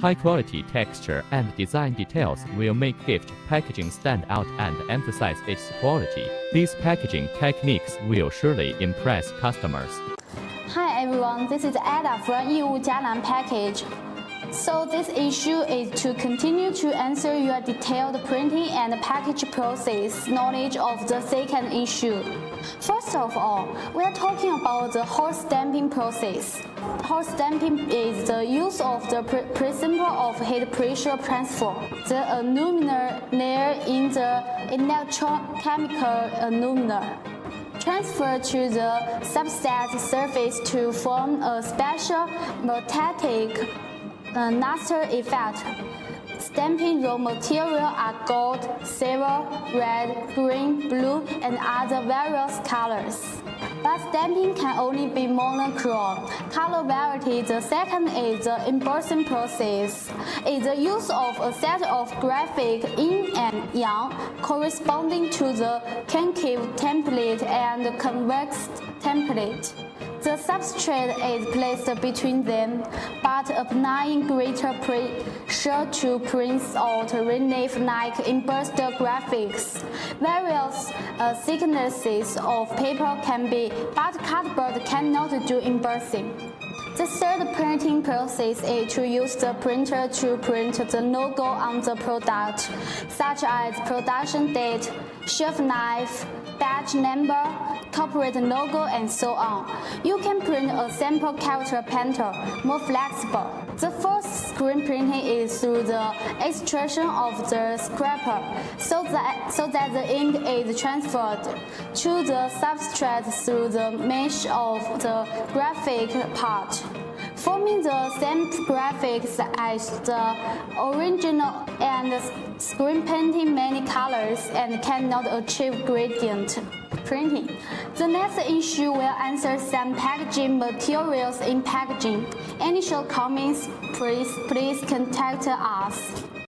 High-quality texture and design details will make gift packaging stand out and emphasize its quality. These packaging techniques will surely impress customers. Hi everyone, this is Ada from Yiwu Jialan Package. So this issue is to continue to answer your detailed printing and package process knowledge of the second issue. First of all, we are talking about the hot stamping process. Hot stamping is the use of the principle of heat pressure transfer. The aluminum layer in the electrochemical aluminum transfer to the substrate surface to form a special magnetic luster effect. Stamping raw material are gold, silver, red, green, blue, and other various colors. But stamping can only be monochrome color variety. The second is the embossing process. It's the use of a set of graphic yin and yang corresponding to the concave template and convex template. The substrate is placed between them, but applying greater pressure to print out relief-like embossed graphics. Various thicknesses of paper can be, but cardboard cannot do embossing. The third printing process is to use the printer to print the logo on the product, such as production date, shelf life, batch number, corporate logo, and so on. You can print a sample character pattern more flexible. The first screen printing is through the extraction of the scraper, so that the ink is transferred to the substrate through the mesh of the graphic part, forming the same graphics as the original, and screen painting many colors and cannot achieve gradient printing. The next issue will answer some packaging materials in packaging. Any shortcomings, please contact us.